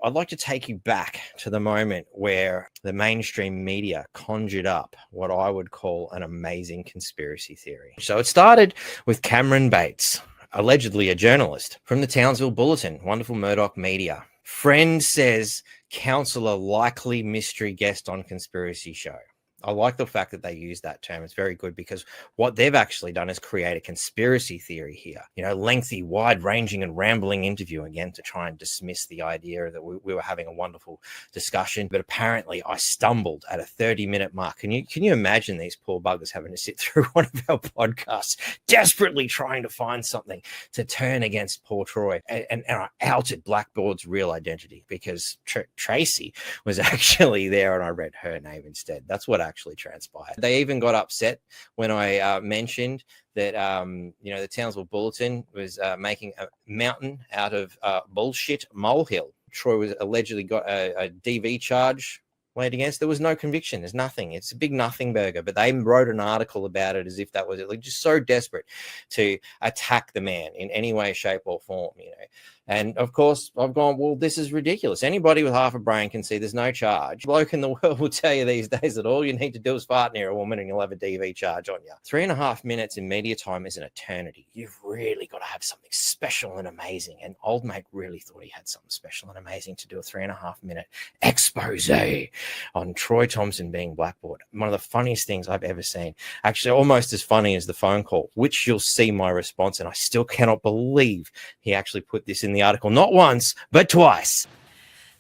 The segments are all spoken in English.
I'd like to take you back to the moment where the mainstream media conjured up what I would call an amazing conspiracy theory. So it started with Cameron Bates, allegedly a journalist from the Townsville Bulletin, wonderful Murdoch media. Friend says counsellor likely mystery guest on conspiracy show. I like the fact that they use that term. It's very good because what they've actually done is create a conspiracy theory here. You know, lengthy, wide-ranging and rambling interview again to try and dismiss the idea that we were having a wonderful discussion. But apparently I stumbled at a 30-minute mark. Can you imagine these poor buggers having to sit through one of our podcasts, desperately trying to find something to turn against poor Troy? And I outed Blackboard's real identity because Tracy was actually there and I read her name instead. That's what actually transpired. They even got upset when I mentioned that the Townsville Bulletin was making a mountain out of bullshit molehill. Troy was allegedly got a DV charge laid against. There was no conviction. There's nothing. It's a big nothing burger. But they wrote an article about it as if that was it. Like, just so desperate to attack the man in any way, shape, or form. And of course, I've gone, well, this is ridiculous. Anybody with half a brain can see there's no charge. Bloke in the world will tell you these days that all you need to do is fart near a woman and you'll have a DV charge on you. 3.5 minutes in media time is an eternity. You've really got to have something special and amazing. And old mate really thought he had something special and amazing to do a 3.5 minute expose on Troy Thompson being Blackboard. One of the funniest things I've ever seen. Actually, almost as funny as the phone call, which you'll see my response. And I still cannot believe he actually put this in the article, not once, but twice.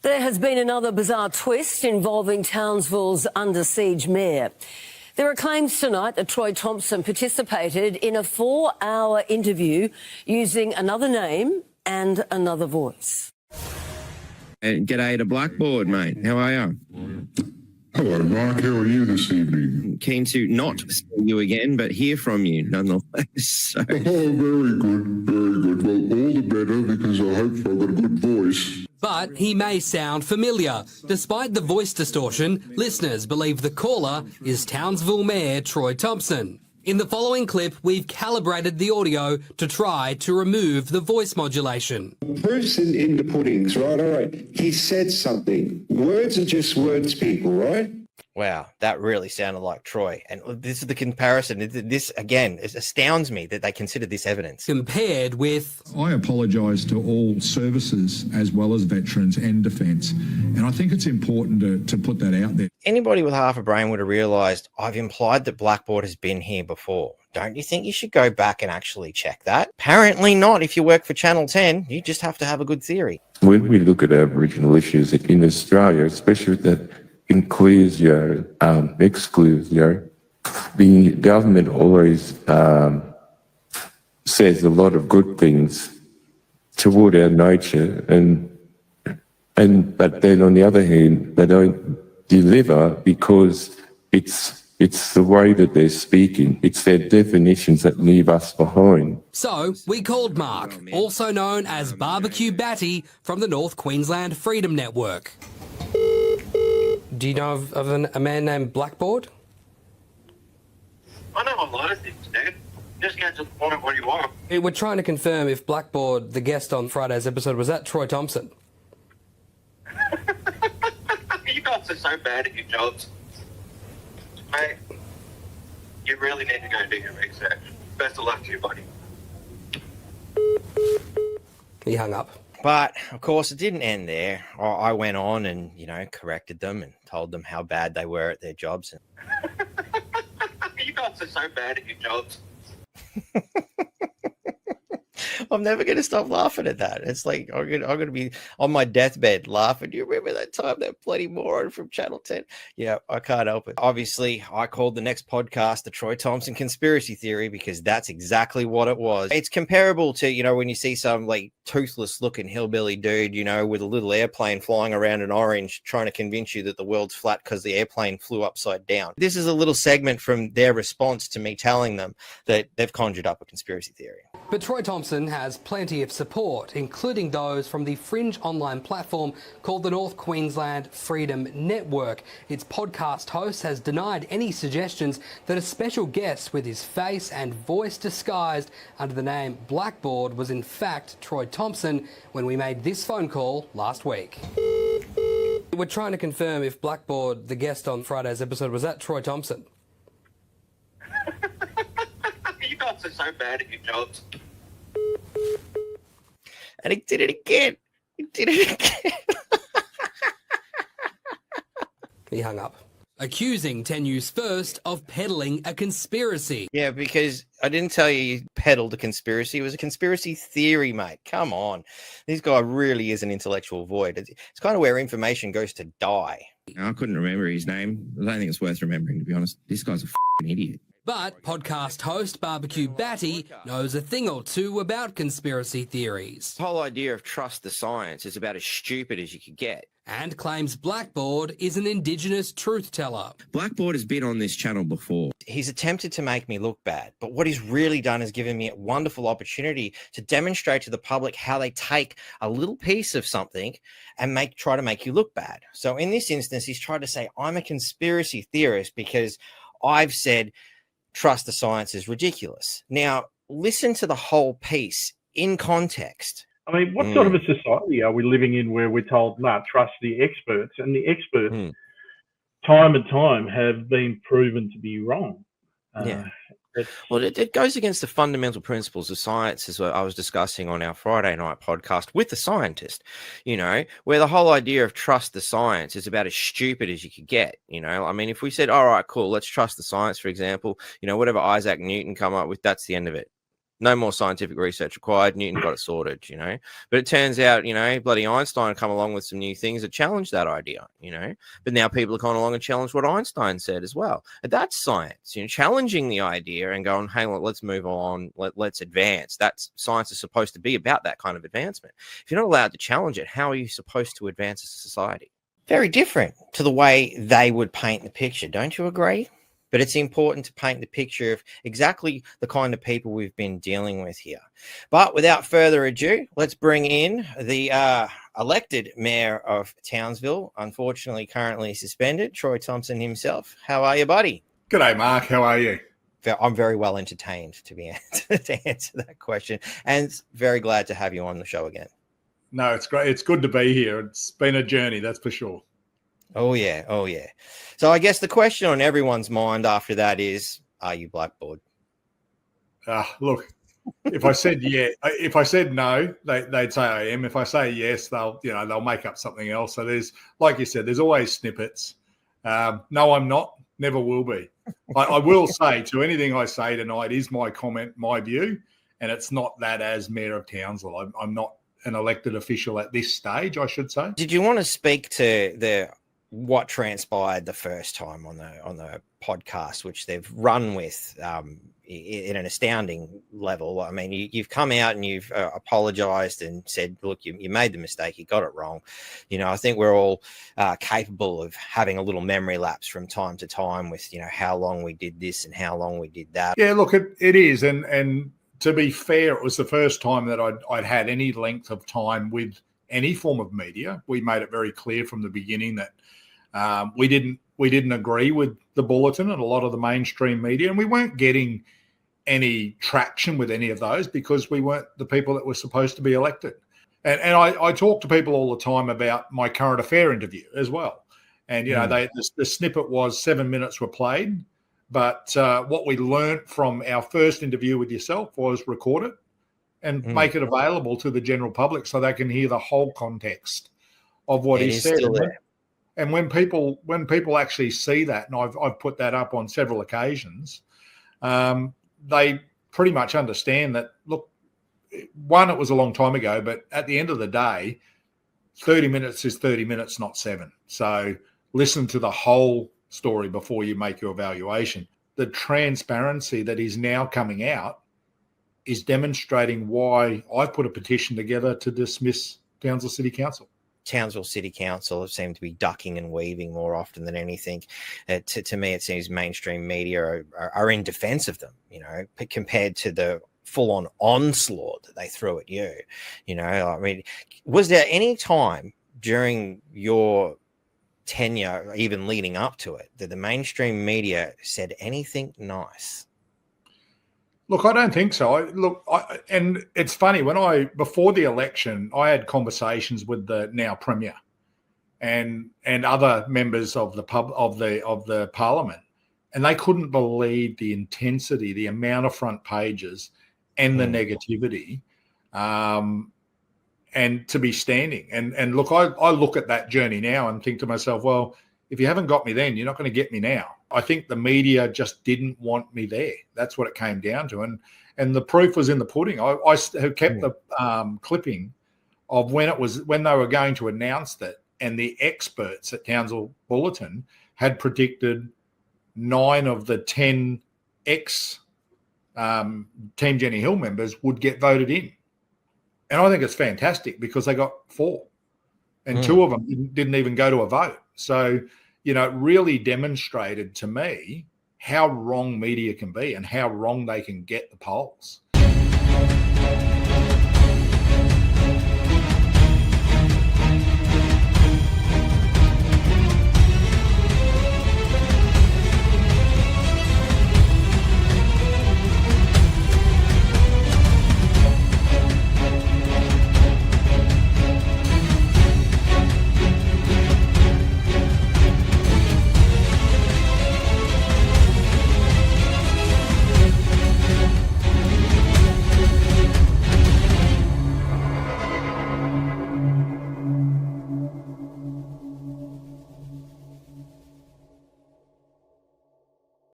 There has been another bizarre twist involving Townsville's under siege mayor. There are claims tonight that Troy Thompson participated in a 4-hour interview using another name and another voice. G'day to Blackboard, mate. How are you? Hello, Mark. How are you this evening? Keen to not see you again, but hear from you nonetheless. So. Oh, very good, very good. Well, all the better because I hope I've got a good voice. But he may sound familiar. Despite the voice distortion, listeners believe the caller is Townsville Mayor Troy Thompson. In the following clip, we've calibrated the audio to try to remove the voice modulation. Proof's in the puddings, right? All right. He said something. Words are just words, people, right? Wow, that really sounded like Troy. And this is the comparison. This, again, it astounds me that they consider this evidence. Compared with... I apologise to all services as well as veterans and defence. And I think it's important to put that out there. Anybody with half a brain would have realised I've implied that Blackboard has been here before. Don't you think you should go back and actually check that? Apparently not. If you work for Channel 10, you just have to have a good theory. When we look at Aboriginal issues in Australia, especially that inclusio, exclusio, the government always says a lot of good things toward our nature, but then on the other hand, they don't deliver because it's the way that they're speaking. It's their definitions that leave us behind. So we called Mark, also known as Barbecue Batty, from the North Queensland Freedom Network. Do you know of a man named Blackboard? I know a lot of things, dude. Just get to the point what you want. We're trying to confirm if Blackboard, the guest on Friday's episode, was that Troy Thompson? You guys are so bad at your jobs. Mate, you really need to go do your research. Best of luck to you, buddy. He hung up. But, of course, it didn't end there. I went on and, corrected them and told them how bad they were at their jobs. You guys are so bad at your jobs. I'm never going to stop laughing at that. It's like I'm going to be on my deathbed laughing. Do you remember that time that bloody moron from Channel 10? Yeah, I can't help it. Obviously, I called the next podcast the Troy Thompson Conspiracy Theory because that's exactly what it was. It's comparable to, when you see some like toothless looking hillbilly dude, with a little airplane flying around in orange trying to convince you that the world's flat because the airplane flew upside down. This is a little segment from their response to me telling them that they've conjured up a conspiracy theory. But Troy Thompson has plenty of support, including those from the fringe online platform called the North Queensland Freedom Network. Its podcast host has denied any suggestions that a special guest with his face and voice disguised under the name Blackboard was in fact Troy Thompson when we made this phone call last week. We're trying to confirm if Blackboard, the guest on Friday's episode, was that Troy Thompson? You guys are so bad at your jobs. And he did it again. He did it again. He hung up. Accusing 10 News First of peddling a conspiracy. Yeah, because I didn't tell you peddled a conspiracy. It was a conspiracy theory, mate. Come on. This guy really is an intellectual void. It's kind of where information goes to die. I couldn't remember his name. I don't think it's worth remembering, to be honest. This guy's a f***ing idiot. But podcast host Barbecue Batty knows a thing or two about conspiracy theories. The whole idea of trust the science is about as stupid as you could get. And claims Blackboard is an Indigenous truth teller. Blackboard has been on this channel before. He's attempted to make me look bad, but what he's really done is given me a wonderful opportunity to demonstrate to the public how they take a little piece of something and try to make you look bad. So in this instance, he's tried to say, I'm a conspiracy theorist because I've said trust the science is ridiculous. Now, listen to the whole piece in context. I mean, what sort of a society are we living in where we're told, nah, trust the experts? And the experts, time and time, have been proven to be wrong. Well, it goes against the fundamental principles of science, as I was discussing on our Friday night podcast with the scientist, you know, where the whole idea of trust the science is about as stupid as you could get, you know. I mean, if we said, all right, cool, let's trust the science, for example, you know, whatever Isaac Newton come up with, that's the end of it. No more scientific research required. Newton got it sorted, you know. But it turns out, you know, bloody Einstein come along with some new things that challenge that idea, you know. But now people are coming along and challenge what Einstein said as well. And that's science, you know, challenging the idea and going, hang on, let's move on, let's advance. That's science is supposed to be about that kind of advancement. If you're not allowed to challenge it, how are you supposed to advance as a society? Very different to the way they would paint the picture, don't you agree? But it's important to paint the picture of exactly the kind of people we've been dealing with here. But without further ado, let's bring in the elected mayor of Townsville, unfortunately currently suspended, Troy Thompson himself. How are you, buddy? G'day, Mark. How are you? I'm very well entertained to answer that question, and very glad to have you on the show again. No, it's great. It's good to be here. It's been a journey, that's for sure. Oh, yeah. Oh, yeah. So I guess the question on everyone's mind after that is, are you Blackboard? Look, if I said if I said no, they'd say I am. If I say yes, they'll make up something else. So there's, like you said, there's always snippets. No, I'm not. Never will be. I will say to anything I say tonight is my comment, my view, and it's not that as mayor of Townsville. I'm not an elected official at this stage, I should say. Did you want to speak to what transpired the first time on the podcast, which they've run with in an astounding level? I mean, you've come out and you've apologized and said, look, you made the mistake, you got it wrong. You know, I think we're all capable of having a little memory lapse from time to time with, you know, how long we did this and how long we did that. Yeah, look, it is. And to be fair, it was the first time that I'd had any length of time with any form of media. We made it very clear from the beginning that we didn't agree with the Bulletin and a lot of the mainstream media, and we weren't getting any traction with any of those because we weren't the people that were supposed to be elected. And I talk to people all the time about my current affair interview as well. And, you know, the snippet was 7 minutes were played, but what we learnt from our first interview with yourself was record it and make it available to the general public so they can hear the whole context of what he said. And when people actually see that, and I've put that up on several occasions, they pretty much understand that, look, one, it was a long time ago, but at the end of the day, 30 minutes is 30 minutes, not 7. So listen to the whole story before you make your evaluation. The transparency that is now coming out is demonstrating why I put a petition together to dismiss Townsville City Council. Townsville City Council have seemed to be ducking and weaving more often than anything. To me, it seems mainstream media are in defense of them, you know, compared to the full-on onslaught that they threw at you. You know, I mean, was there any time during your tenure, even leading up to it, that the mainstream media said anything nice? Look, I don't think so. And it's funny, before the election, I had conversations with the now Premier, and other members of the parliament, and they couldn't believe the intensity, the amount of front pages, and the negativity, and to be standing. And look, I look at that journey now and think to myself, well, if you haven't got me then, you're not going to get me now. I think the media just didn't want me there. That's what it came down to. And the proof was in the pudding. I have kept the clipping of when they were going to announce that, and the experts at Townsville Bulletin had predicted 9 of the 10 Team Jenny Hill members would get voted in. And I think it's fantastic because they got 4, and 2 of them didn't even go to a vote. So, it really demonstrated to me how wrong media can be and how wrong they can get the polls.